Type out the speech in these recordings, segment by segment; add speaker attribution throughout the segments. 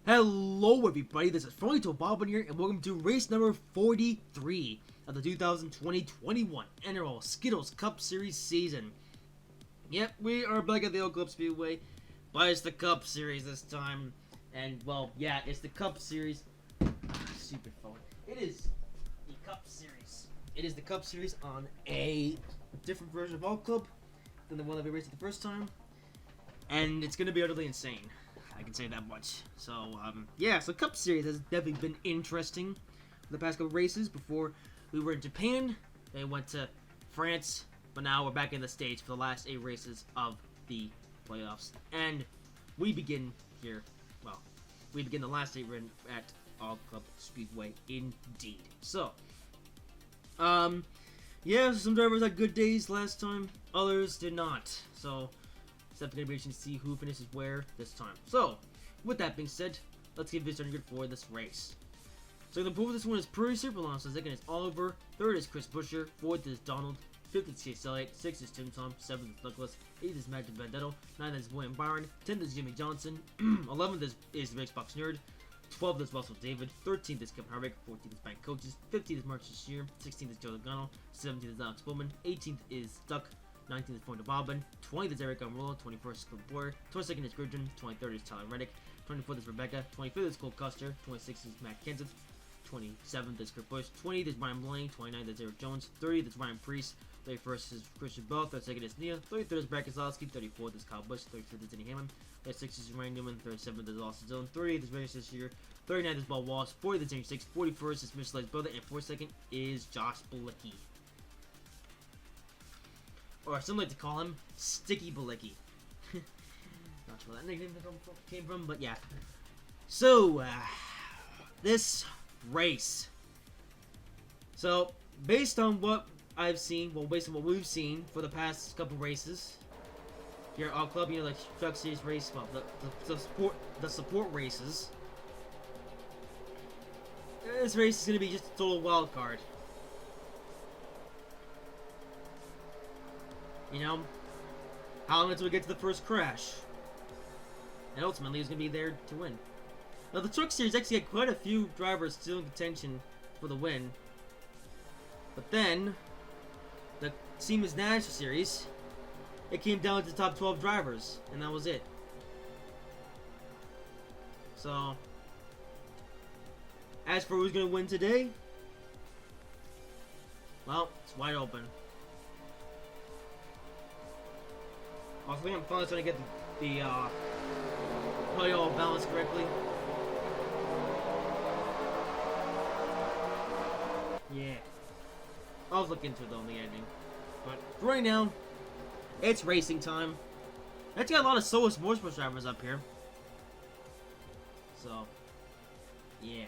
Speaker 1: Hello everybody, this is Bob here, and welcome to race number 43 of the 2020-21 NROL Skittles Cup Series season. Yep, we are back at the Oak Club Speedway, but it's the Cup Series this time. And, well, yeah, it's the Cup Series. Stupid phone. It is the Cup Series. It is the Cup Series on a different version of Oak Club than the one that we raced the first time. And it's going to be utterly insane. I can say that much. So, yeah, so Cup Series has definitely been interesting for the past couple races. Before, we were in Japan, then went to France, but now we're back in the States for the last 8 races of the playoffs. And we begin here, well, we begin the last 8 run at All Club Speedway, indeed. So, yeah, some drivers had good days last time, others did not. So, except going to be to see who finishes where this time. So, with that being said, let's get this started good for this race. So the pole for this one is Prairie Super Long, so second is Oliver, third is Chris Busher, fourth is Donald, fifth is Chase Elliott, sixth is Tim Tom, seventh is Douglas, eighth is Matthew Bandetto, ninth is William Byron, 10th is Jimmy Johnson, 11th is the Xbox Nerd, 12th is Russell David, 13th is Kevin Harvick, 14th is Bank Coaches, 15th is Marcia Shear, 16th is Joe Logano, 17th is Alex Bowman, 18th is Duck, 19th is Point Bobbin, 20th is Eric Amarola, 21st is Clint Boyer, 22nd is Gridgen, 23rd is Tyler Reddick, 24th is Rebecca, 25th is Cole Custer, 26th is Matt Kenseth, 27th is Kurt Busch, 28th is Ryan Blaney, 29th is Eric Jones, 30th is Ryan Priest, 31st is Christian Bell, 32nd is Nia, 33rd is Brad Keselowski, 34th is Kyle Busch, 35th is Denny Hamlin, 36th is Ryan Newman, 37th is Austin Dillon, 38th is Regis this year, 39th is Bob Walsh, 40th is James 6, 41st is Michelin's brother, and 42nd is Josh Bilicki. Or some like to call him Sticky Bilicki. Not sure where that nickname came from, but yeah. So, this race. So, based on what I've seen, well, based on what we've seen for the past couple races here at All Club, you know, like Truck Series race, well, the support races. This race is gonna be just a total wild card. You know, how long until we get to the first crash? And ultimately, who's going to be there to win? Now, the Truck Series actually had quite a few drivers still in contention for the win. But then, the Siemens National Series, it came down to the top 12 drivers, and that was it. So, as for who's going to win today, well, it's wide open. I think I'm finally trying to get the probably all balanced correctly. Yeah. I'll look into it though in the ending. But for right now, it's racing time. That's got a lot of Solus Motorsports drivers up here. So, yeah.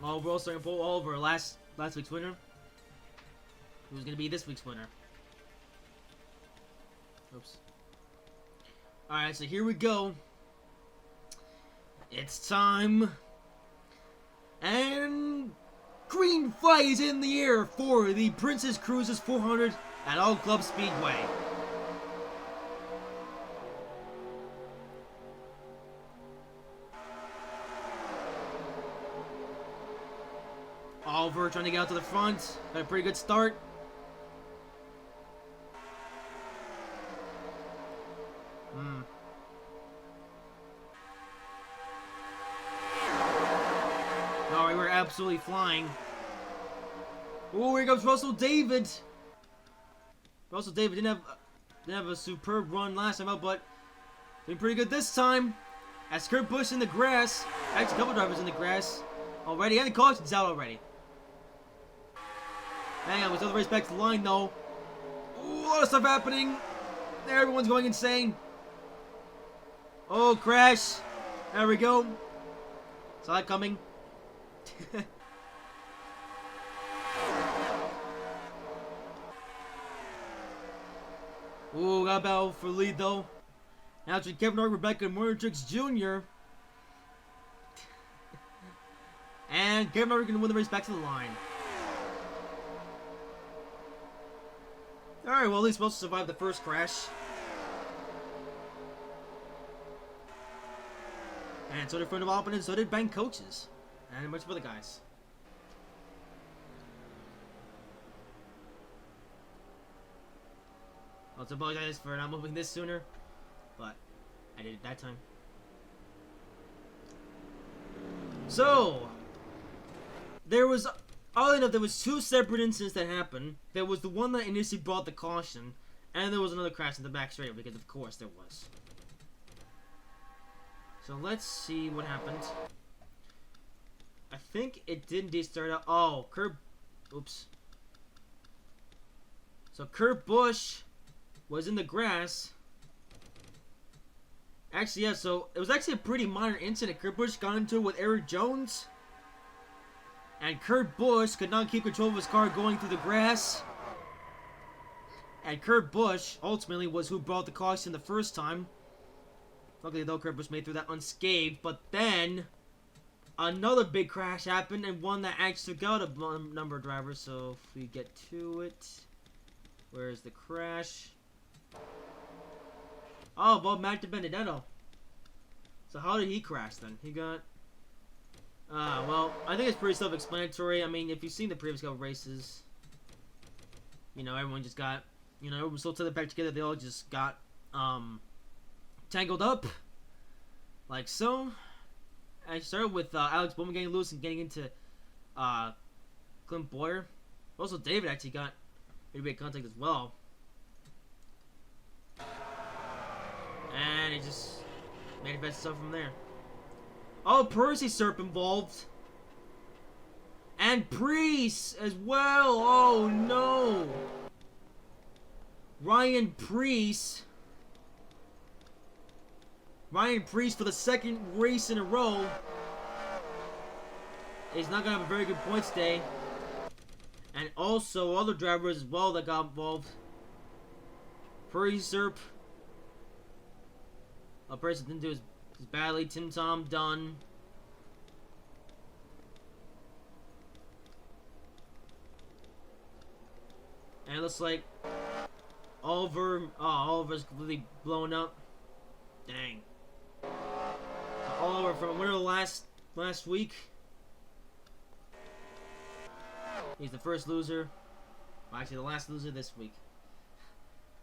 Speaker 1: Overall starting pole all over last week's winner. Who's gonna be this week's winner? Oops. Alright, so here we go. It's time. And green flag is in the air for the Princess Cruises 400 at All Club Speedway. Oliver trying to get out to the front. Got a pretty good start. Alright, we're absolutely flying. Oh, here comes Russell David. Russell David didn't have a superb run last time out, but doing pretty good this time. As Kurt Busch in the grass. Actually, a couple drivers in the grass already, and the caution's out already. Hang on, we still have the race back to the line though. Ooh, a lot of stuff happening. Everyone's going insane. Oh, crash. There we go. Saw that coming. Ooh, got a battle for lead though. Now it's Kevin Hart, Rebecca, and Motortrix Jr. And Kevin Hart going to win the race back to the line. And Kevin Hart going to win the race back to the line. Alright, well, at least we'll survive the first crash. And so did Front Development, and so did Bank Coaches. And a bunch of other guys. I also apologize for not moving this sooner, but I did it that time. So, there was, oddly enough, there was two separate incidents that happened. There was the one that initially brought the caution, and there was another crash in the back straight, because of course there was. So let's see what happened. I think it did indeed start out. Oh, oops. So Kurt Busch was in the grass. Actually, yeah, so it was actually a pretty minor incident. Kurt Busch got into it with Eric Jones. And Kurt Busch could not keep control of his car going through the grass. And Kurt Busch, ultimately, was who brought the caution the first time. Luckily, though, Kurt Busch made through that unscathed. But then, another big crash happened, and one that actually took out a number of drivers. So, if we get to it... Where's the crash? Oh, well, Matt DiBenedetto. So how did he crash then? He got... well, I think it's pretty self-explanatory. I mean, if you've seen the previous couple races, you know, everyone just got... You know, everyone was so tethered back together, they all just got, tangled up. Like so. I started with, Alex Bowman getting loose and getting into, Clint Boyer. Also, David actually got made contact as well. And it just manifested itself from there. Oh, Percy Serp involved. And Priest as well. Oh, no. Ryan Priest for the second race in a row is not going to have a very good points day. And also other drivers as well that got involved. Priest Serp. A person didn't do as badly. Tim Tom Dunn. And it looks like Oliver's completely blown up. Dang. Oliver from winner last week. He's the first loser. Well, actually, the last loser this week.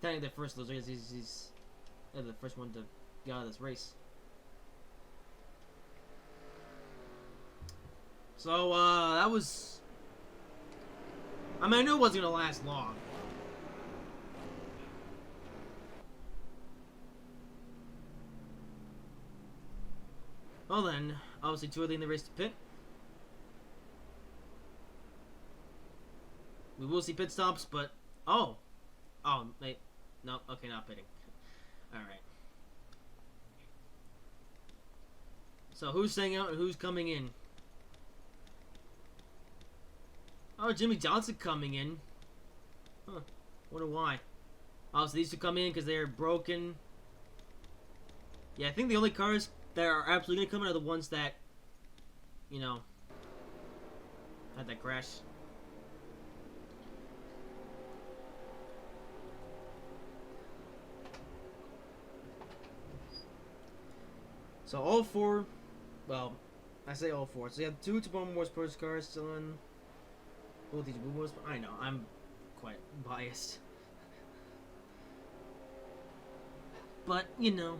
Speaker 1: Technically, the first loser is he's the first one to get out of this race. So, that was... I mean, I knew it wasn't going to last long. Well then, obviously too early in the race to pit. We will see pit stops, but... Oh, wait. No, okay, not pitting. Alright. So, who's staying out and who's coming in? Oh, Jimmy Johnson coming in. Huh. Wonder why. Oh, so these two come in because they're broken. Yeah, I think the only cars that are absolutely going to come in are the ones that, you know, had that crash. So all four, well, I say all four. So you have two Tobomba Motorsports cars still in. Both these Tobomba Motorsports. I know, I'm quite biased. But, you know.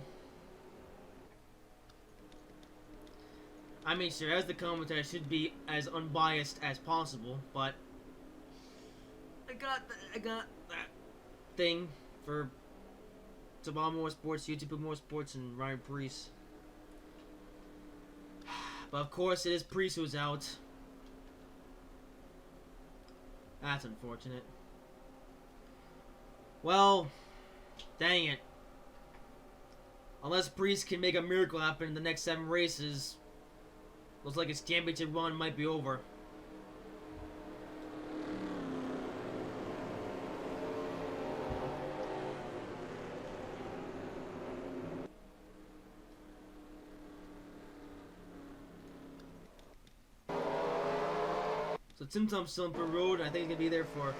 Speaker 1: I mean, sure, as the commentator, I should be as unbiased as possible, but I got that thing for Tobomba Motorsports, YouTube Motorsports, and Ryan Priest. But of course, it is Priest who's out. That's unfortunate. Well, dang it. Unless Priest can make a miracle happen in the next 7 races, looks like his championship run might be over. So Tim Tom's still on pit road. I think he's gonna be there for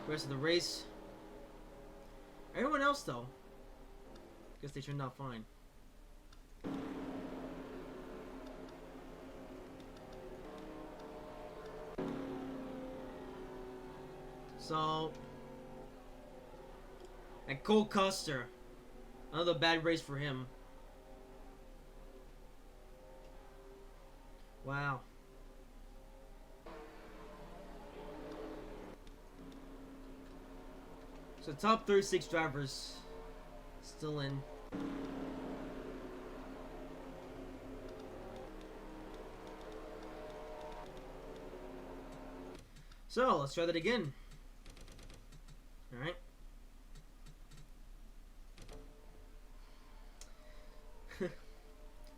Speaker 1: the rest of the race. Everyone else though, guess they turned out fine. So, and Cole Custer, another bad race for him. Wow. So top 36 drivers still in. So let's try that again. All right.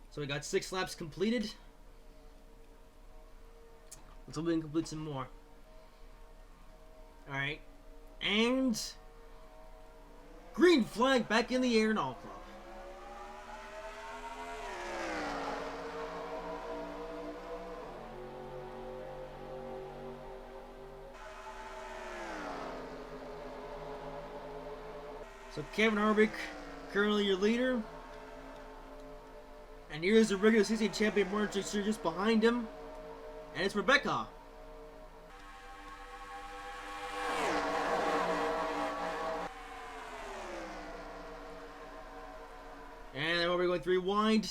Speaker 1: So we got 6 laps completed. Let's hope we can complete some more. All right, and green flag back in the air in all club. So Kevin Harvick, currently your leader. And here's the regular season champion Martin Truex just behind him. And it's Rebecca. And then we're going 3 wide.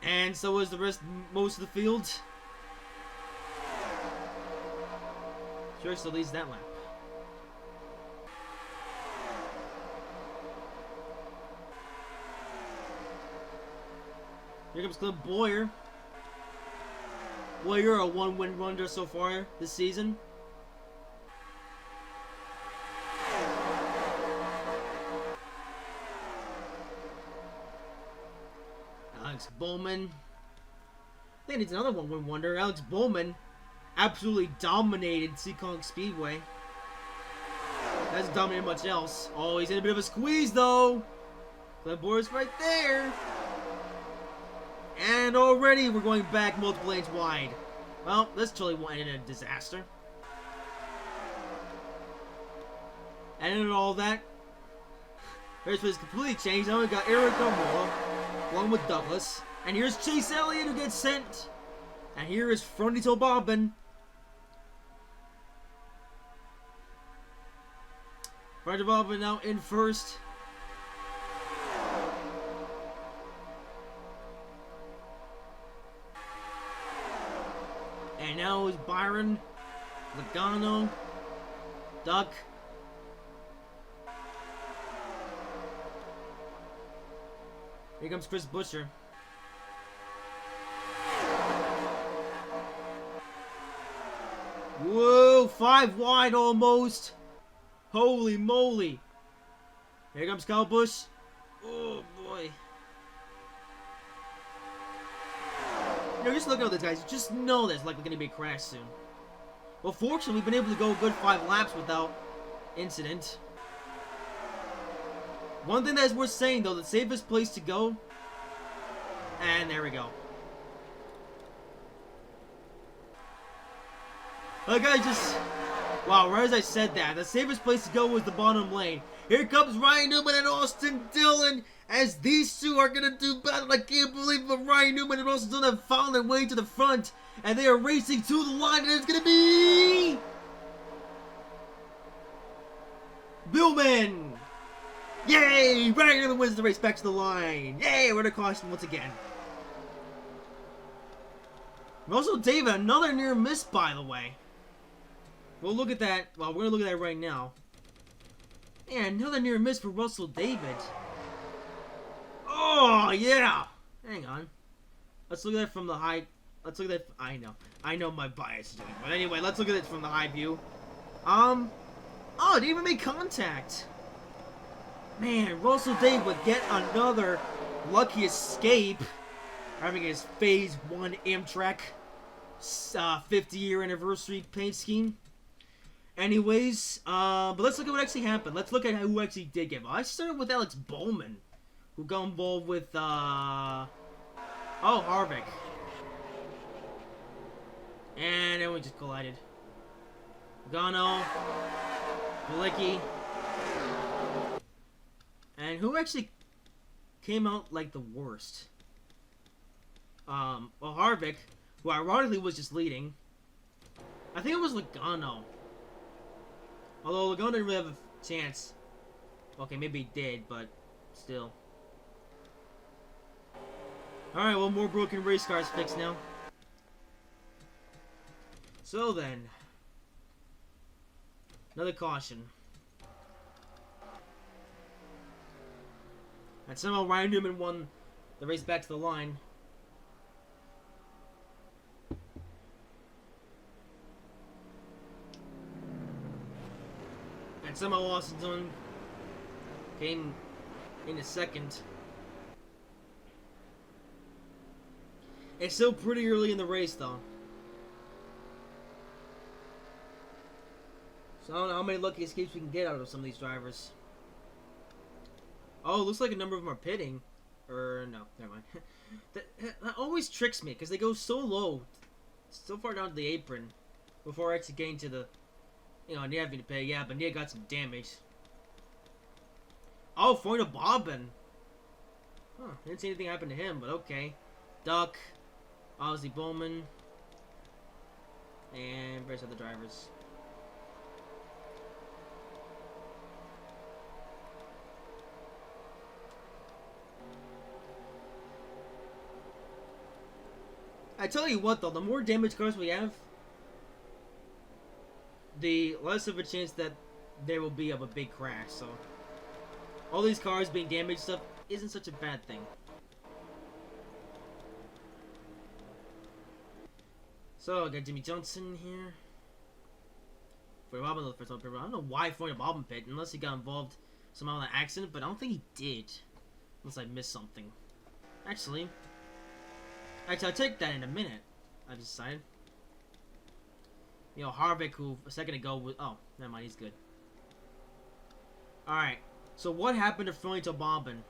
Speaker 1: And so is the rest, most of the field. Sure still leads that lap. Here comes Clint Boyer. Boyer, a 1-win wonder so far this season. Alex Bowman. I think it's another 1-win wonder. Alex Bowman absolutely dominated Seekonk Speedway. Hasn't dominated much else. Oh, he's in a bit of a squeeze though. Clint Boyer's right there. And already we're going back multiple lanes wide. Well, this totally went in a disaster. And in all that, race was completely changed. Now we got Eric Almola along with Douglas. And here's Chase Elliott who gets sent. And here is Fronito Bobbin. Fronito Bobbin now in first. And now is Byron, Logano, Duck. Here comes Chris Buescher. Whoa, 5 wide almost. Holy moly. Here comes Kyle Busch. Oh boy. You know, just looking at these guys, you just know there's likely going to be a crash soon. Well, fortunately, we've been able to go a good 5 laps without incident. One thing that's worth saying, though, the safest place to go... And there we go. Like I just... Wow, right as I said that, the safest place to go was the bottom lane. Here comes Ryan Newman and Austin Dillon. As these two are going to do battle. I can't believe it. Ryan Newman and Austin Dillon have found their way to the front. And they are racing to the line. And it's going to be... Billman. Yay! Ryan Newman wins the race back to the line. Yay! We're to caution once again. Russell David, another near miss, by the way. We'll look at that. Well, we're going to look at that right now. And another near miss for Russell David. Oh, yeah! Hang on. Let's look at it from the high... Let's look at it... I know my bias is doing it. But anyway, let's look at it from the high view. Oh, it didn't even make contact. Man, Russell David would get another lucky escape. Having his Phase 1 Amtrak 50-year anniversary paint scheme. Anyways, but let's look at what actually happened. Let's look at who actually did get involved. I started with Alex Bowman, who got involved with, Harvick. And then we just collided. Logano, Malicki. And who actually came out like the worst? Well, Harvick, who ironically was just leading. I think it was Logano. Although Logano didn't really have a chance. Okay, maybe he did, but still. Alright, well, more broken race cars fixed now. So then. Another caution. And somehow Ryan Newman won the race back to the line. And somehow Austin's on came in a second. It's still pretty early in the race, though. So I don't know how many lucky escapes we can get out of some of these drivers. Oh, it looks like a number of them are pitting. Or, no, never mind. that always tricks me, because they go so low, so far down to the apron, before actually getting to the, you know, Nia having to pay. Yeah, but Nia got some damage. Oh, Formula Bobbin. Huh, didn't see anything happen to him, but okay. Duck, Ozzy Bowman, and various other drivers. I tell you what, though, the more damaged cars we have, the less of a chance that there will be of a big crash. So, all these cars being damaged stuff isn't such a bad thing. So, I got Jimmy Johnson here. For Bobbin, the first one. I don't know why Formula Bobbin pit, unless he got involved somehow in an accident, but I don't think he did. Unless I missed something. Actually, I'll take that in a minute. I've decided. You know, Harvick, who a second ago was... Oh, never mind, he's good. Alright, so what happened to Froito Bobbin?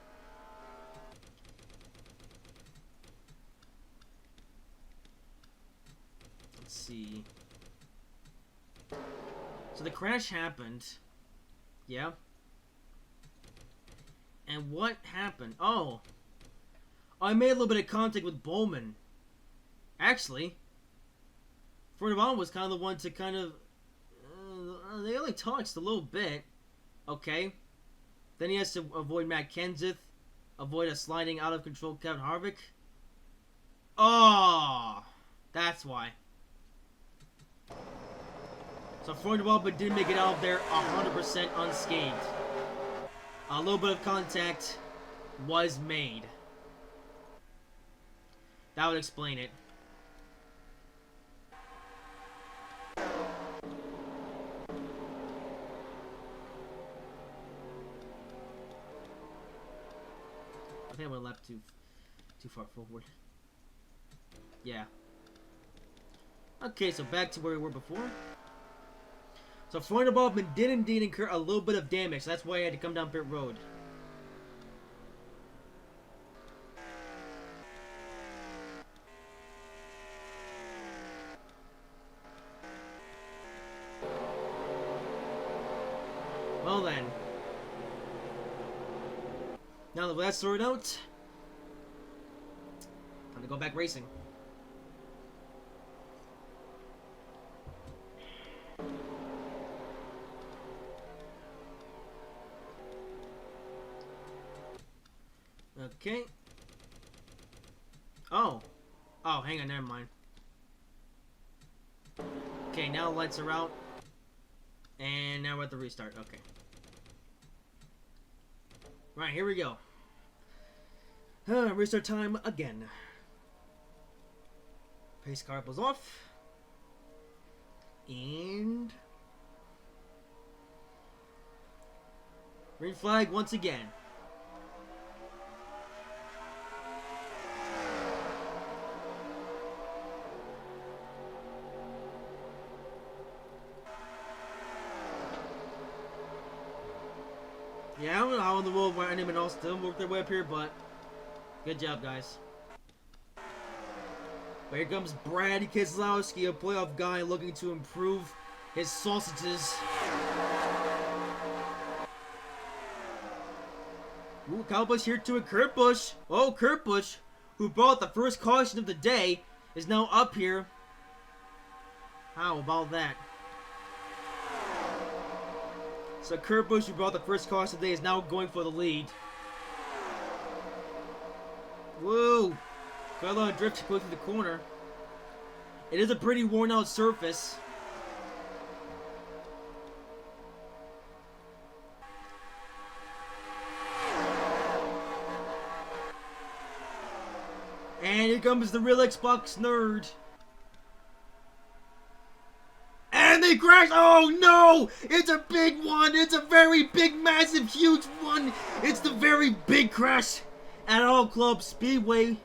Speaker 1: Let's see. So the crash happened. Yeah. And what happened? Oh. I made a little bit of contact with Bowman. Actually, Froito was kind of the one to kind of... they only touched a little bit. Okay. Then he has to avoid Matt Kenseth. Avoid a sliding out of control Kevin Harvick. Oh! That's why. So Froito did make it out of there 100% unscathed. A little bit of contact was made. That would explain it. I think I went left too far forward. Yeah. Okay, so back to where we were before. So Froito Bobbin did indeed incur a little bit of damage. So that's why I had to come down pit road. Well then. Now that that's sorted out, time to go back racing. Okay. Oh, hang on, never mind. Okay, now the lights are out. And now we're at the restart. Okay. Right, here we go. Restart time again. Pace car was off. And... green flag once again. Yeah, I don't know how in the world why anyone else didn't work their way up here, but good job, guys. But here comes Brad Keselowski, a playoff guy looking to improve his sausages. Ooh, Kyle Busch here to a Kurt Busch. Oh, Kurt Busch, who brought the first caution of the day, is now up here. How about that? So Kurt Busch, who brought the first caution today, is now going for the lead. Whoa! Got a lot of drift going through the corner. It is a pretty worn out surface. And here comes the real Xbox nerd. And they crash! Oh no! It's a big one! It's a very big, massive, huge one! It's the very big crash at All Club Speedway.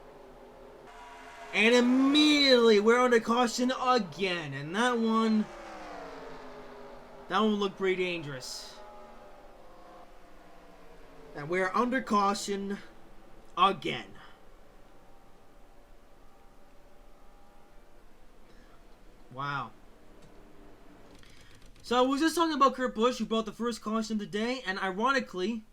Speaker 1: And immediately we're under caution again. And that one looked pretty dangerous. And we're under caution again. Wow. So I was just talking about Kurt Busch, who brought the first caution of the day, and ironically,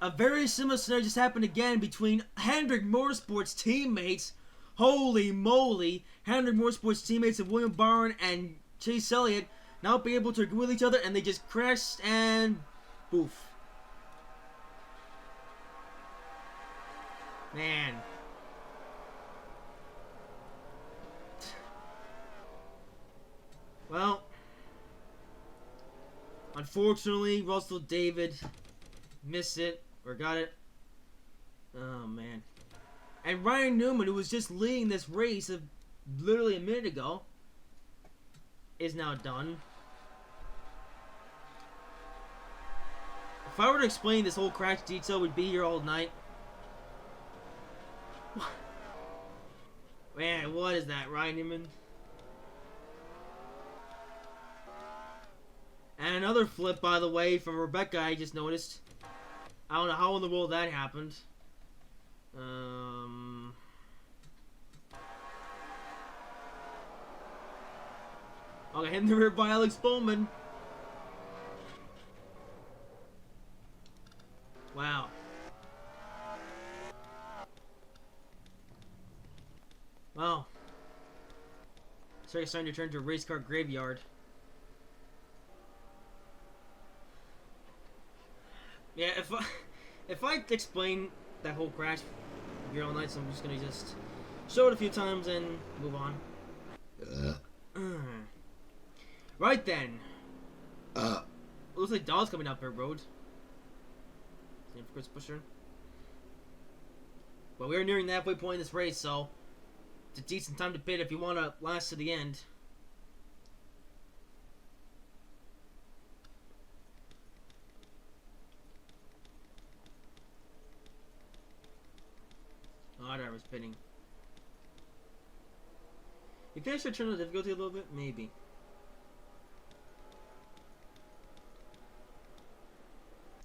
Speaker 1: a very similar scenario just happened again between Hendrick Motorsports teammates. Holy moly! Hendrick Motorsports teammates of William Byron and Chase Elliott not being able to agree with each other, and they just crashed and boof. Man. Well, unfortunately, Russell David missed it, or got it. Oh, man. And Ryan Newman, who was just leading this race literally a minute ago, is now done. If I were to explain this whole crash detail, we'd be here all night. Man, what is that, Ryan Newman? And another flip, by the way, from Rebecca, I just noticed. I don't know how in the world that happened. Okay, hitting the rear by Alex Bowman. Wow. Well. Circuit's starting to turn to a race car graveyard. Yeah, if I explain that whole crash here all night, so I'm just gonna show it a few times and move on. Right then. Looks like Dawes coming up Pit Road. Same for Chris Buescher. But we're nearing the halfway point in this race, so it's a decent time to pit if you want to last to the end. Oh, I was pitting. You think I should turn the difficulty a little bit? Maybe.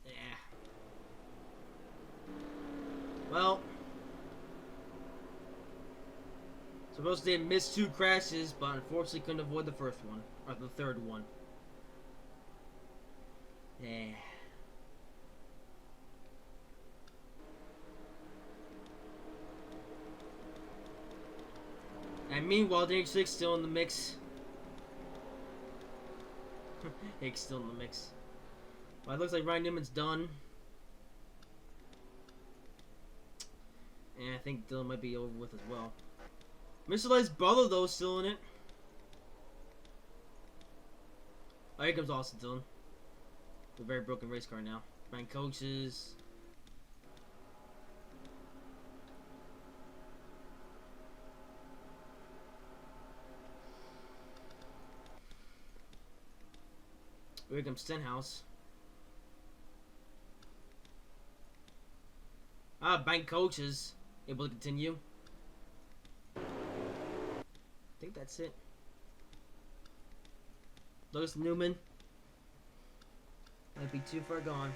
Speaker 1: Yeah. Well. Supposed to missed 2 crashes, but unfortunately couldn't avoid the first one. Or the third one. Yeah. And meanwhile, the H6 still in the mix. Hick's still in the mix. Well, it looks like Ryan Newman's done. And I think Dylan might be over with as well. Mr. Light's brother, though, is still in it. Oh, here comes Austin Dillon. A very broken race car now. Ryan coaches. Here comes Stenhouse. Bank coaches able to continue. I think that's it. Lois Newman might be too far gone.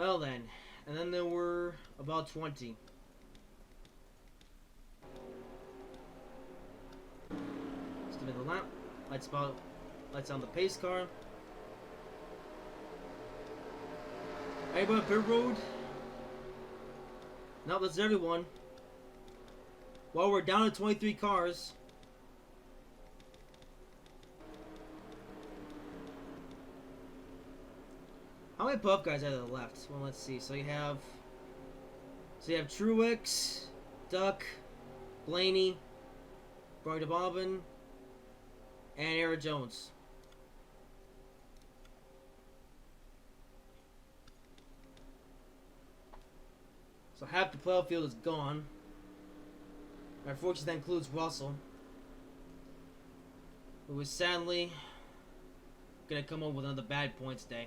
Speaker 1: Well then, and then there were about 20. Let's give it a lap. Lights on the pace car. Everybody on pit road. No, that's everyone. Well, we're down to 23 cars. How many buff guys are there left? Well, let's see. So you have Truex, Duck, Blaney, Brian DeBobbin, and Aaron Jones. So half the playoff field is gone. Unfortunately, that includes Russell, who is sadly gonna come up with another bad points day.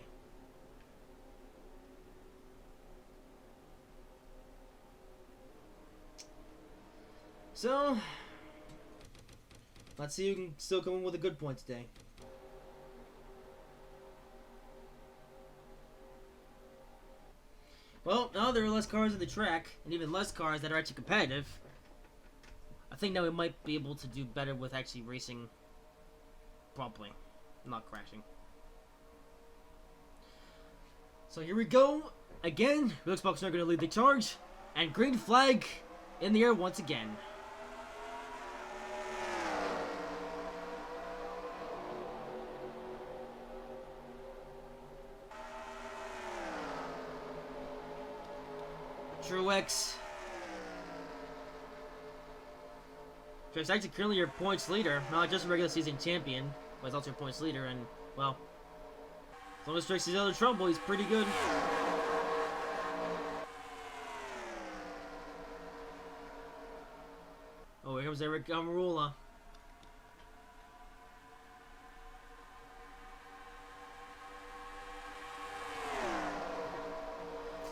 Speaker 1: So, let's see who can still come in with a good point today. Well, now there are less cars on the track, and even less cars that are actually competitive. I think now we might be able to do better with actually racing properly, not crashing. So here we go. Again, Felix Bucks are going to lead the charge, and green flag in the air once again. Truex. Truex actually currently your points leader, not just a regular season champion, but he's also your points leader, and, well, as long as Truex is out of trouble, he's pretty good. Oh, here comes Eric NROL.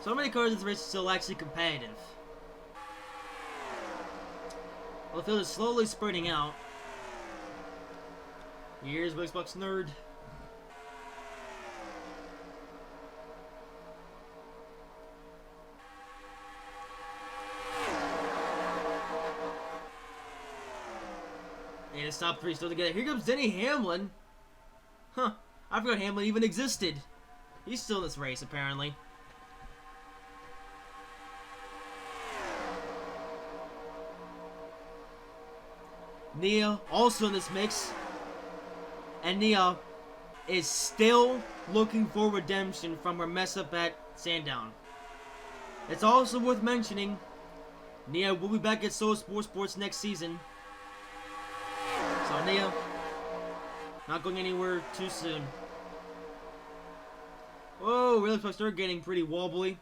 Speaker 1: So how many cars in this race are still actually competitive? Well, the field is slowly spreading out. Here's Xbox Nerd. And his top three still together. Here comes Denny Hamlin. Huh. I forgot Hamlin even existed. He's still in this race, apparently. Nia also in this mix. And Nia is still looking for redemption from her mess up at Sandown. It's also worth mentioning, Nia will be back at Solo Sports next season. So Nia, not going anywhere too soon. Whoa, really supposed to start getting pretty wobbly.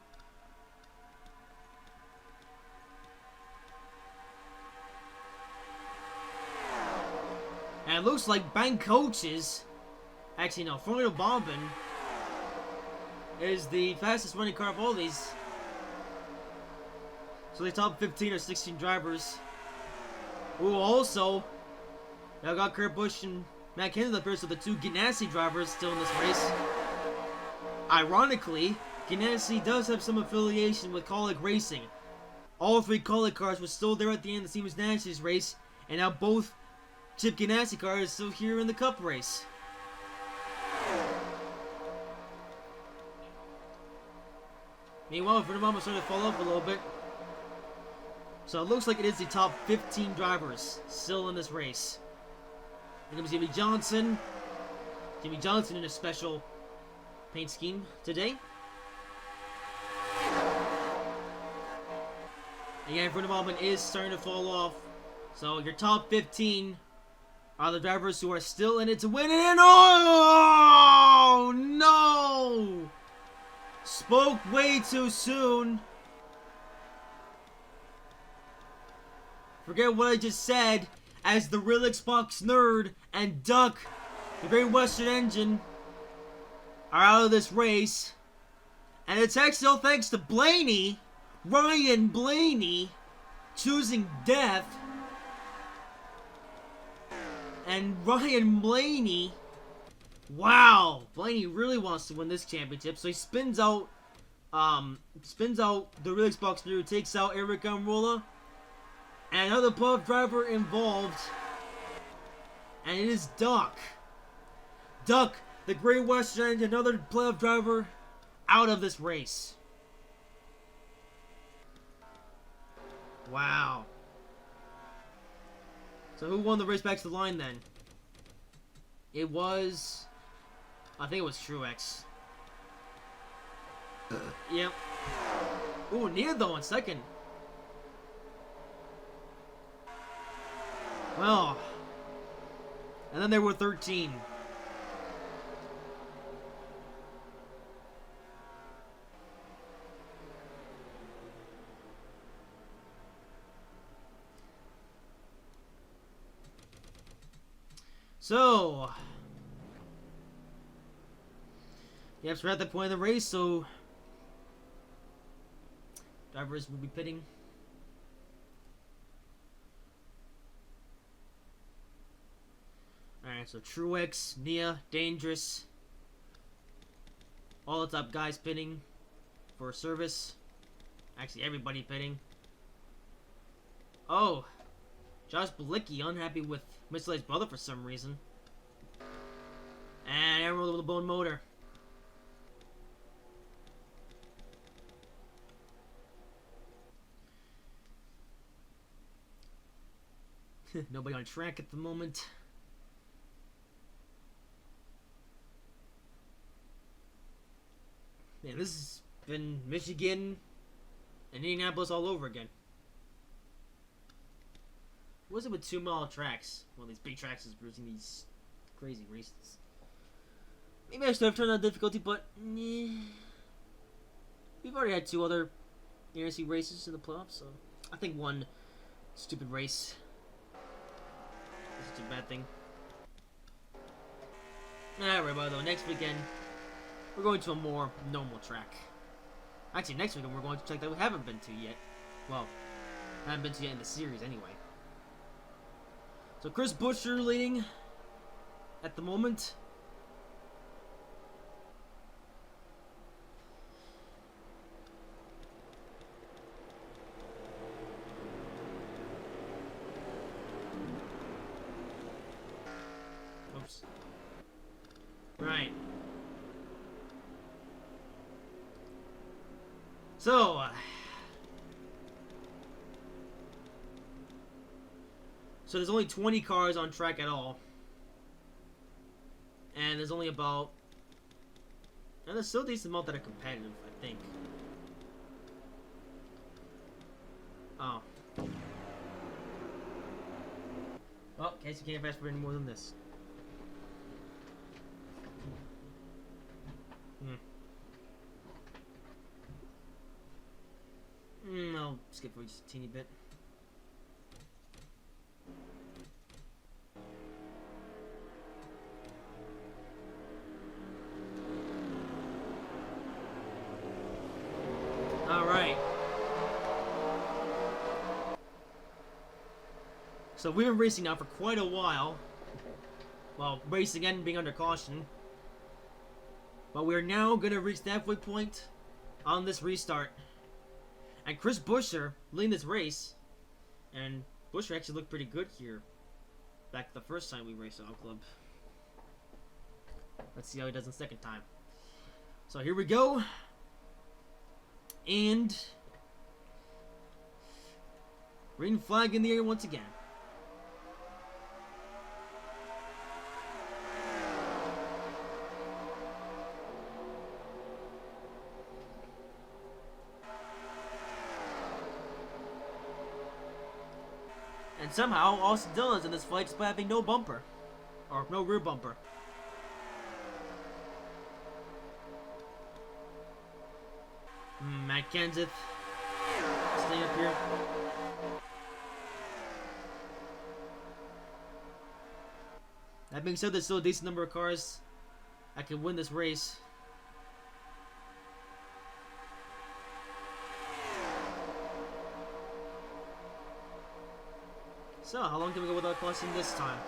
Speaker 1: And it looks like Bank Coaches, actually no, Formula Bombin is the fastest running car of all these. So the top 15 or 16 drivers. Ooh, also, now got Kurt Busch and Matt Kenseth up here, so the two Ganassi drivers still in this race. Ironically, Ganassi does have some affiliation with Kaulig Racing. All three Kaulig cars were still there at the end of the Siemens Nationals race, and now both Chip Ganassi cars are still here in the Cup race. Meanwhile, Vernon is starting to fall off a little bit. So it looks like it is the top 15 drivers still in this race. Here comes Jimmy Johnson. Jimmy Johnson in a special paint scheme today. Again, Vernon is starting to fall off. So your top 15 are the drivers who are still in it to win it. And oh no! Spoke way too soon. Forget what I just said, as the real Xbox Nerd and Duck, the Great Western Engine, are out of this race. And it's actually all thanks to Blaney, Ryan Blaney, choosing death. And Ryan Blaney, wow, Blaney really wants to win this championship, so he spins out spins out the Relix Box through, takes out Eric Amrola, and another playoff driver involved, and it is Duck. Duck, the Great Western, another playoff driver out of this race. Wow. So who won the race back to the line then? It was... I think it was Truex. Yep. Ooh, Nia though in second. Well. And then there were 13. So, yep, so we're at the point of the race, so drivers will be pitting. Alright, so Truex, Nia, Dangerous, all the top guys pitting for service. Actually, everybody pitting. Oh, Josh Bilicki unhappy with Mitchell's brother for some reason. And everyone with a bone motor. Nobody on track at the moment. Man, this has been Michigan and Indianapolis all over again. What was it with 2 mile tracks? Well, these big tracks is producing these crazy races. Maybe I should have turned on difficulty, but we've already had 2 other NRC races in the playoffs, so I think one stupid race is such a bad thing. Alright, by the way, next weekend we're going to a more normal track. Actually, next weekend we're going to a track that we haven't been to yet. Well, haven't been to yet in the series anyway. So Chris Buescher leading at the moment. Oops. Right. So, so there's only 20 cars on track at all. And there's only about... And there's still a decent amount that are competitive, I think. Oh. Well, guess you can't fast forward any more than this. I'll skip for just a teeny bit. Alright. So we've been racing now for quite a while. Well, racing and being under caution. But we're now going to reach the halfway point on this restart. And Chris Buescher leading this race. And Buescher actually looked pretty good here. Back the first time we raced Auto Club. Let's see how he does the second time. So here we go. And green flag in the air once again. And somehow, Austin Dillon's in this fight despite having no bumper. Or no rear bumper. Matt Kenseth staying up here. That being said, there's still a decent number of cars that can win this race. So, how long can we go without caution this time?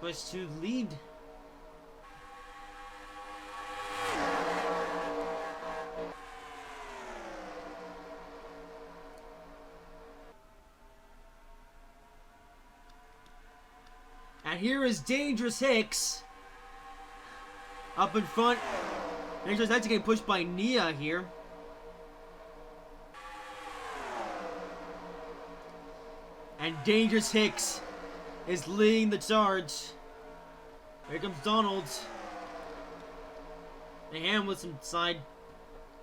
Speaker 1: push to lead. And here is Dangerous Hicks up in front. Dangerous Hicks getting pushed by Nia here. And Dangerous Hicks is leading the charge. Here comes Donald. And Ham with some side.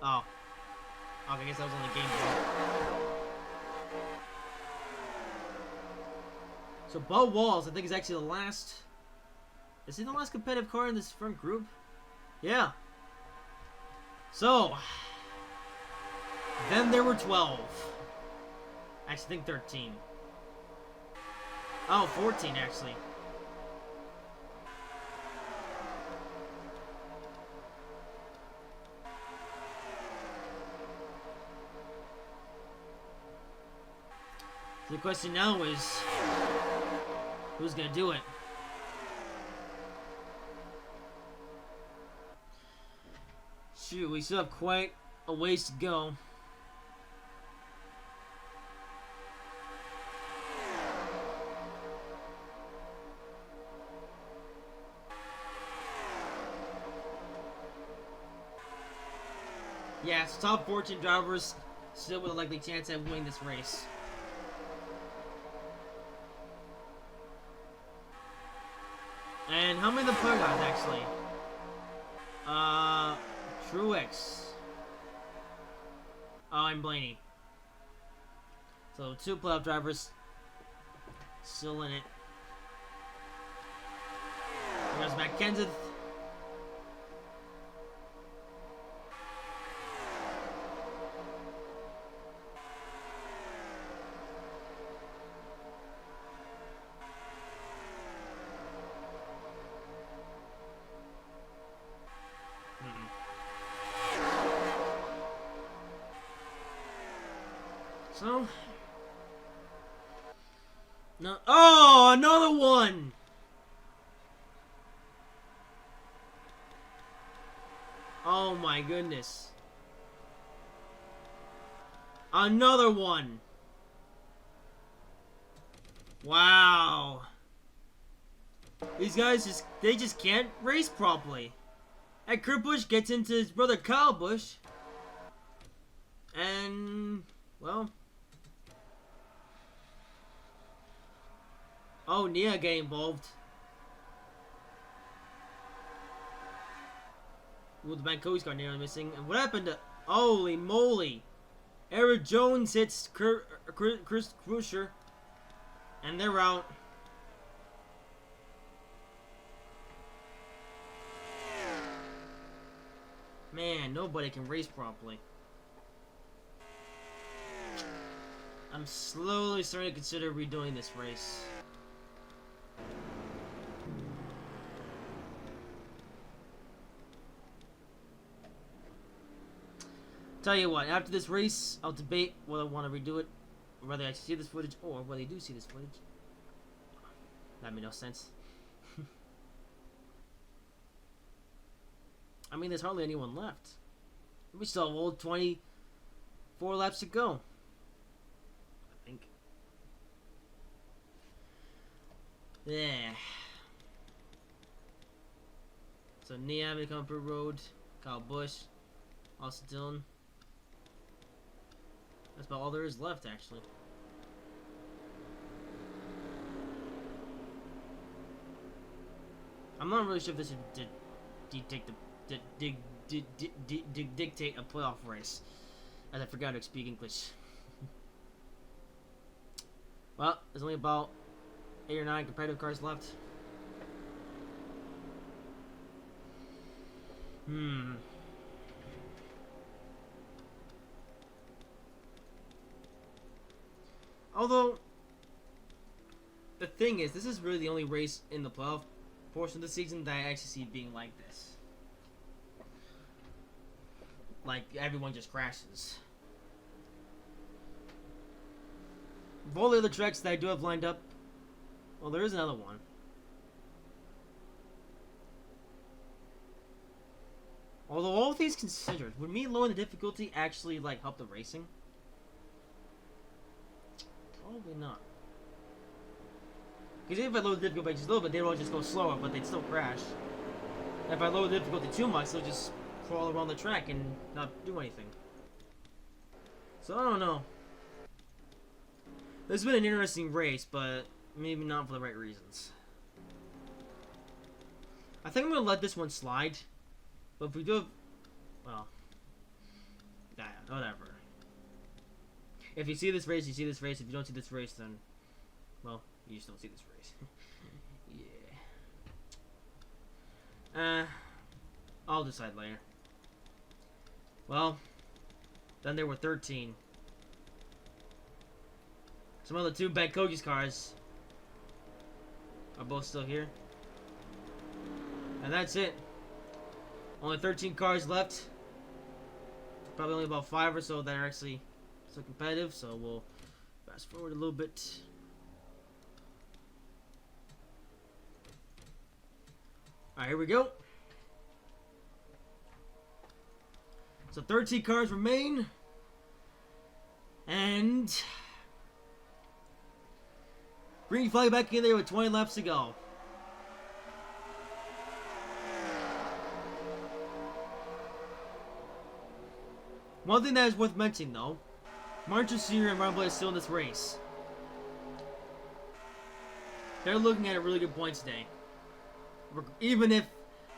Speaker 1: Oh. Okay, I guess that was on the game board. So Bo Walls, I think, is actually the last. Is he the last competitive car in this front group? Yeah. So. Then there were 12. Actually, I think 13. Oh, 14 actually. So the question now is, who's gonna do it? Shoot, we still have quite a ways to go. Yeah, so top 14 drivers still with a likely chance at winning this race. And how many of the player guys actually? Truex. Oh, and Blaney. So 2 playoff drivers still in it. There's Matt Kenseth. So, no. Oh, another one. Oh my goodness. Another one. Wow. These guys they just can't race properly. And Kurt Busch gets into his brother Kyle Busch. And, well. Oh, Nia get involved. Well, the Banco's got nearly missing. And what happened to... Holy moly. Eric Jones hits Chris Crusher. And they're out. Man, nobody can race properly. I'm slowly starting to consider redoing this race. Tell you what, after this race, I'll debate whether I want to redo it, or whether I see this footage, or whether I do see this footage. That made no sense. I mean, there's hardly anyone left. We still have all 24 laps to go. I think. Yeah. So Nia become per road. Kyle Busch. Austin Dillon. That's about all there is left, actually. I'm not really sure if this would dictate a playoff race, as I forgot to speak English. Well, there's only about 8 or 9 competitive cars left. Although, the thing is, this is really the only race in the playoff portion of the season that I actually see being like this. Like, everyone just crashes. Of all the other tracks that I do have lined up, well, there is another one. Although all things considered, would me lowering the difficulty actually like help the racing? Probably not. Because even if I lower the difficulty just a little bit, they will just go slower, but they'd still crash. And if I lower the difficulty too much, they'll just crawl around the track and not do anything. So I don't know. This has been an interesting race, but maybe not for the right reasons. I think I'm gonna let this one slide. But if we do, well, yeah, whatever. If you see this race, you see this race. If you don't see this race, then, well, you just don't see this race. Yeah. I'll decide later. Well, then there were 13. Some of the two bad Koji's cars are both still here. And that's it. Only 13 cars left. Probably only about 5 or so that are actually still competitive, so we'll fast forward a little bit. Alright, here we go. So 13 cars remain. And green flag back in there with 20 laps to go. One thing that is worth mentioning, though, Martin Sr. and Ron Blair are still in this race. They're looking at a really good points today. Even if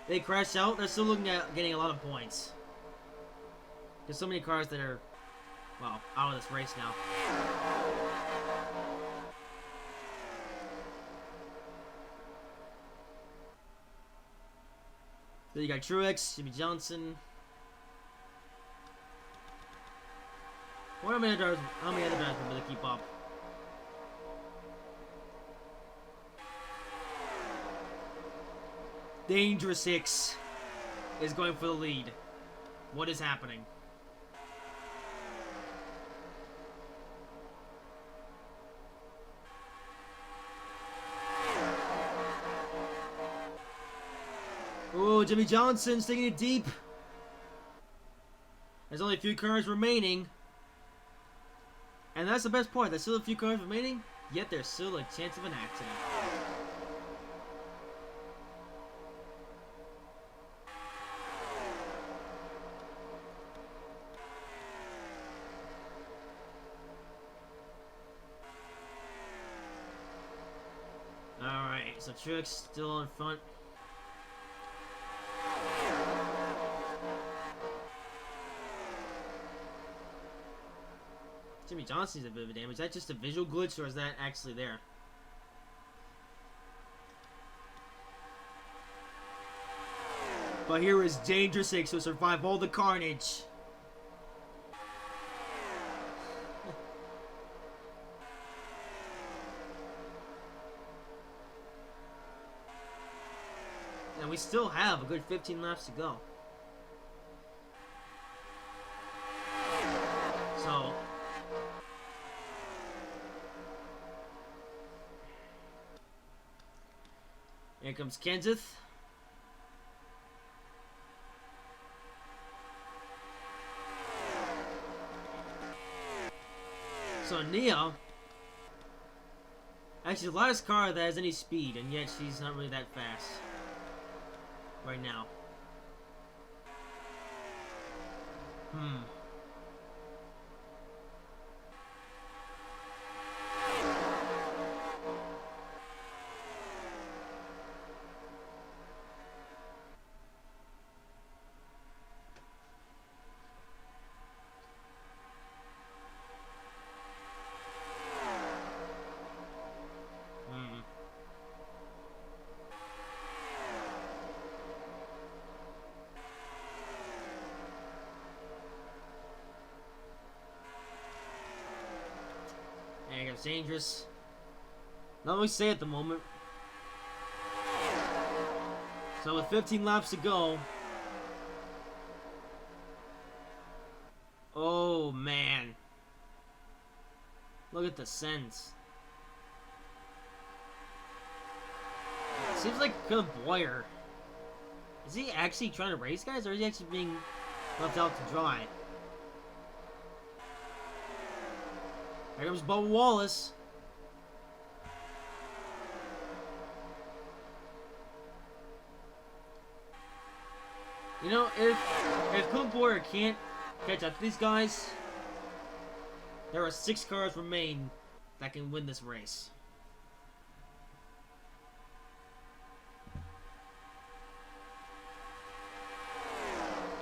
Speaker 1: they crash out, they're still looking at getting a lot of points. There's so many cars that are, well, out of this race now. Then you got Truex, Jimmy Johnson. How many other drivers will really keep up? Dangerous 6 is going for the lead. What is happening? Oh, Jimmy Johnson's taking it deep. There's only a few cars remaining. And that's the best part. There's still a few cars remaining, yet there's still a chance of an accident. Alright, so Truex still in front. Jimmy Johnson's a bit of a damage. Is that just a visual glitch, or is that actually there? But here is Dangerous 6 who survived all the carnage. And we still have a good 15 laps to go. So here comes Kenseth. So Nia, actually the last car that has any speed, and yet she's not really that fast right now. It's dangerous. Not what we say at the moment. So with 15 laps to go. Oh man. Look at the sense. Seems like Caleb Boyer Is he actually trying to race, guys, or is he actually being left out to dry? Here comes Bubba Wallace. You know, if Clint Boyer can't catch up to these guys, there are 6 cars remain that can win this race.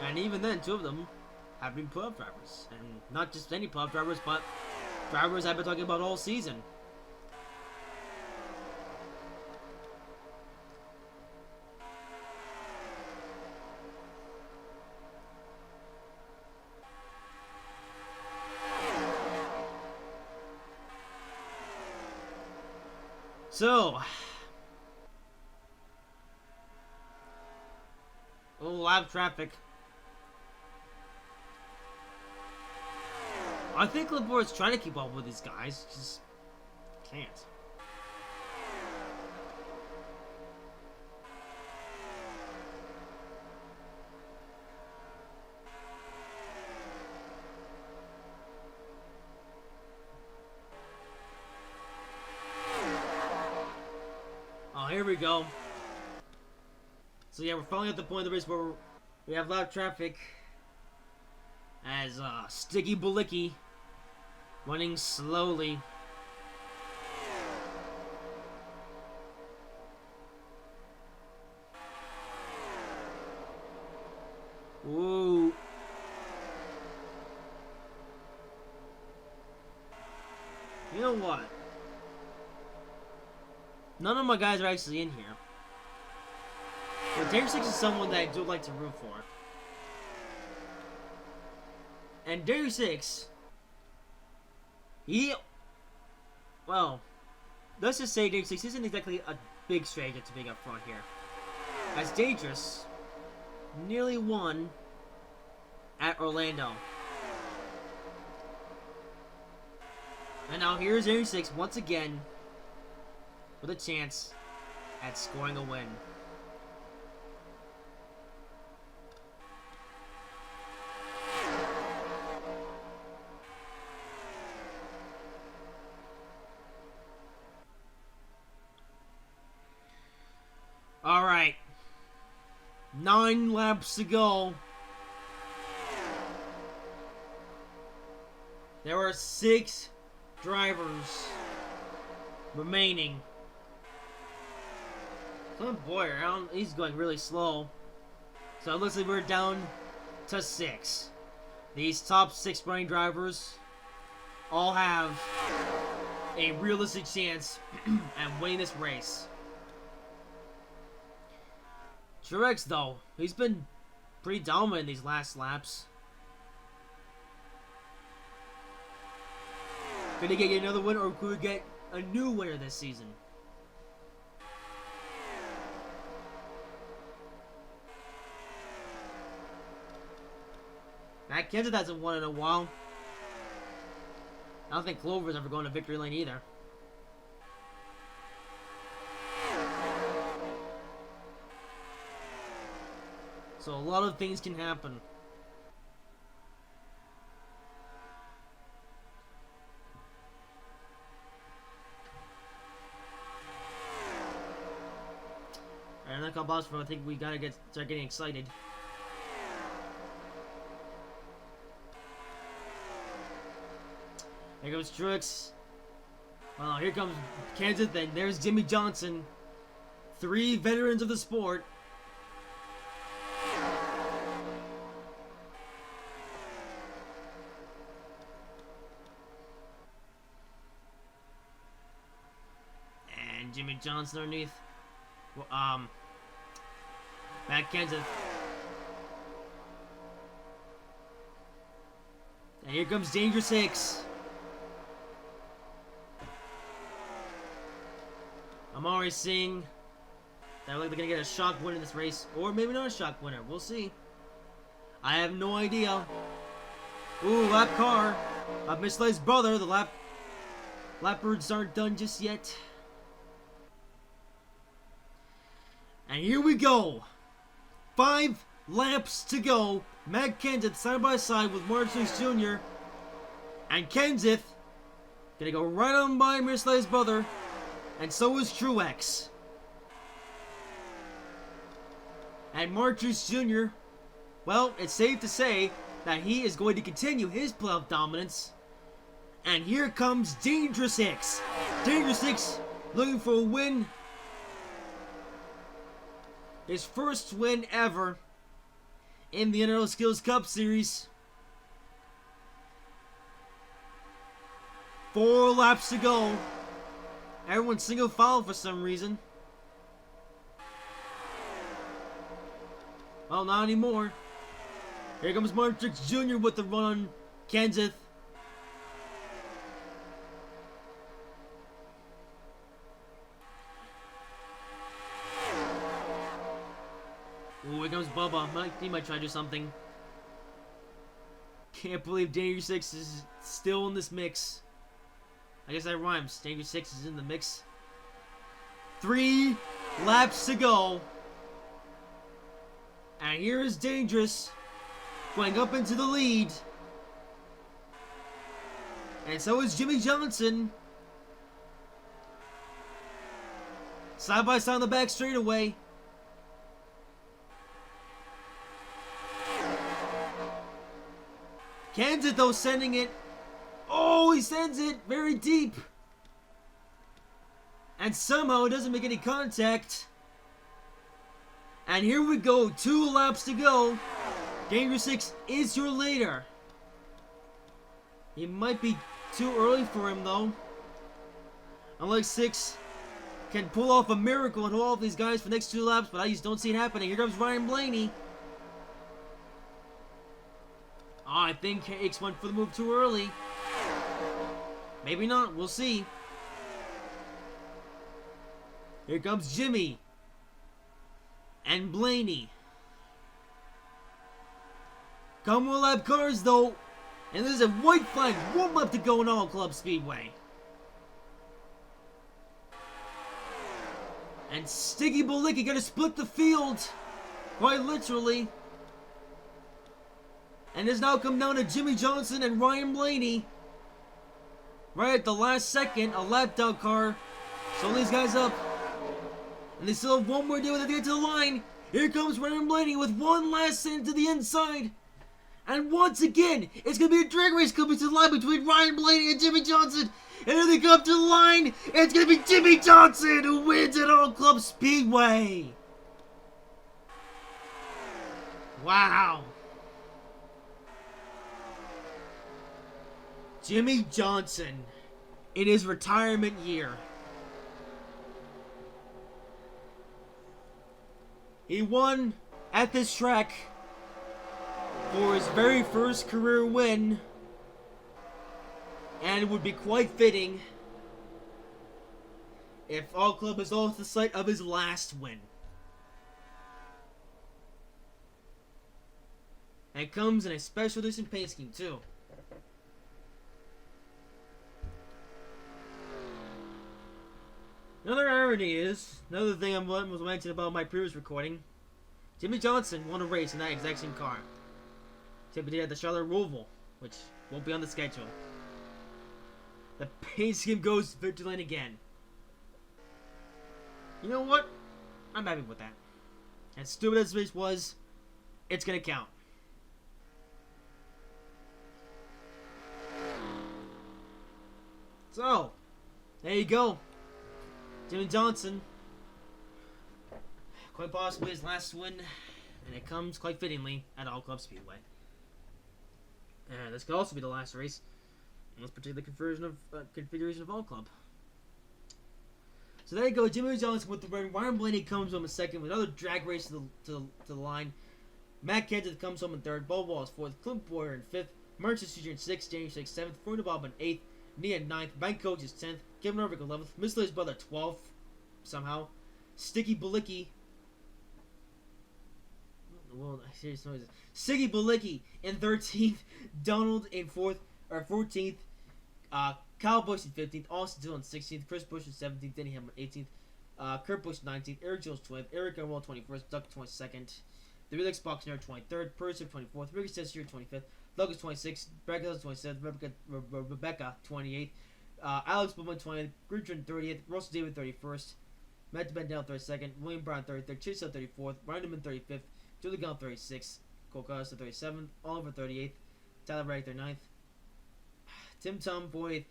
Speaker 1: And even then, 2 of them have been playoff drivers. And not just any playoff drivers, but drivers I've been talking about all season. So, a little lap traffic. I think Labor's trying to keep up with these guys, just can't. Oh, here we go. So yeah, we're finally at the point of the race where we have lap traffic as Sticky Bulicki running slowly. Ooh. You know what? None of my guys are actually in here. But Dave 6 is someone that I do like to root for. And Dave 6, well, let's just say Dave 6 isn't exactly a big stranger to being up front here. As Dangerous nearly won at Orlando. And now here's Dave 6 once again with a chance at scoring a win. Alright. 9 laps to go. There are 6 drivers remaining. Clint Boyer, he's going really slow. So it looks like we're down to 6. These top 6 running drivers all have a realistic chance at winning this race. Truex, though, he's been pretty dominant in these last laps. Could he get another win, or could we get a new winner this season? Matt Kenseth hasn't won in a while. I don't think Clover's ever going to victory lane either. So a lot of things can happen. Alright, like boss, I think we gotta start getting excited. Here goes Truex. Oh, here comes Kenseth, and there's Jimmy Johnson. 3 veterans of the sport. Jimmy Johnson underneath. Matt Kenseth. And here comes Danger 6. I'm already seeing that they're gonna get a shock win in this race, or maybe not a shock winner. We'll see. I have no idea. Ooh, lap car. Miss Lay's brother. The lapbirds aren't done just yet. And here we go. 5 laps to go. Matt Kenseth side by side with Martin Truex Jr. And Kenseth gonna go right on by Mercedes' brother. And so is Truex. And Martin Truex Jr., well, it's safe to say that he is going to continue his playoff dominance. And here comes Dangerous X. Dangerous X looking for a win. His first win ever in the NROL Skills Cup Series. 4 laps to go. Everyone's single file for some reason. Well, not anymore. Here comes Martin Truex Jr. with the run on Kenseth. Ooh, here comes Bubba. He might try to do something. Can't believe Dangerous X is still in this mix. I guess that rhymes. Dangerous X is in the mix. 3 laps to go. And here is Dangerous going up into the lead. And so is Jimmy Johnson. Side by side on the back straightaway. Kenseth, though, sending it. Oh, he sends it very deep. And somehow it doesn't make any contact. And here we go. 2 laps to go. Dangerous X is your leader. It might be too early for him, though. Unlike 6 can pull off a miracle and hold off these guys for the next 2 laps, but I just don't see it happening. Here comes Ryan Blaney. Oh, I think X went for the move too early. Maybe not. We'll see. Here comes Jimmy. And Blaney. Come on, lap cars, though. And there's a white flag. 1 lap to go in All Club Speedway. And Sticky Bulicki gonna split the field. Quite literally. And it's now come down to Jimmy Johnson and Ryan Blaney. Right at the last second, a lap down car. So these guys up. And they still have 1 more deal to get to the line. Here comes Ryan Blaney with 1 last stint to the inside. And once again, it's going to be a drag race coming to the line between Ryan Blaney and Jimmy Johnson. And here they come to the line. It's going to be Jimmy Johnson who wins at All Club Speedway. Wow. Jimmy Johnson in his retirement year. He won at this track for his very first career win, and it would be quite fitting if All Club was also the site of his last win. And it comes in a special edition paint scheme too. Another irony is, another thing I was mentioning about my previous recording, Jimmy Johnson won a race in that exact same car. Except he did at the Charlotte Roval, which won't be on the schedule. The paint scheme goes Victor Lane again. You know what? I'm happy with that. As stupid as this race was, it's gonna count. So, there you go. Jimmy Johnson, quite possibly his last win, and it comes quite fittingly at All Club Speedway. And this could also be the last race in this particular configuration of All Club. So there you go, Jimmy Johnson with the win. Ryan Blaney comes home in second with another drag race to the line. Matt Kenseth comes home in third. Bo Wallace fourth. Clint Boyer in fifth. Martin Jr. in sixth. James 6th, seventh. Fernando Bob in eighth. Nia in ninth. Bank Coach is 10th. Kevin Harvick 11th. Miss Lay's brother 12th. Somehow. Sticky Bulicki. Well, serious noises. Sticky Bulicki in 13th. Donald in 14th. Kyle Busch in 15th. Austin Dillon in 16th. Chris Busch in 17th. Denny Hamlin in 18th. Kurt Busch 19th. Eric Jones 20th. Eric NROL 21st. Duck 22nd. The Real Xbox Nerd 23rd, Percy 24th, Ricky says here 25th, Douglas 26th, Becca 27th, Rebecca 28th, Alex Bowman 20th, Gridron 30th, Russell David 31st, Matt Bendell 32nd, William Brown 33rd, Chase 34th, Ryan 35th, Julie Gunn 36th, Cole Costa 37th, Oliver 38th, Tyler Ragg 39th, Tim Tom 40th,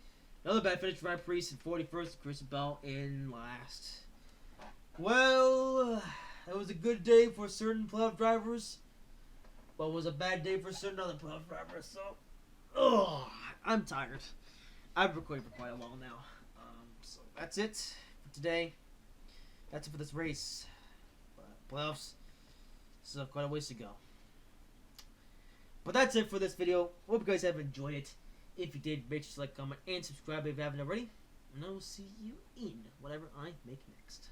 Speaker 1: another bad finish for Ryan Priest in 41st, Chris Bell in last. Well, it was a good day for certain playoff drivers, but it was a bad day for certain other playoff drivers, so, I'm tired. I've recorded for quite a while now. So that's it for today. That's it for this race. Playoffs, so quite a ways to go. But that's it for this video. Hope you guys have enjoyed it. If you did, make sure to like, comment, and subscribe if you haven't already. And I will see you in whatever I make next.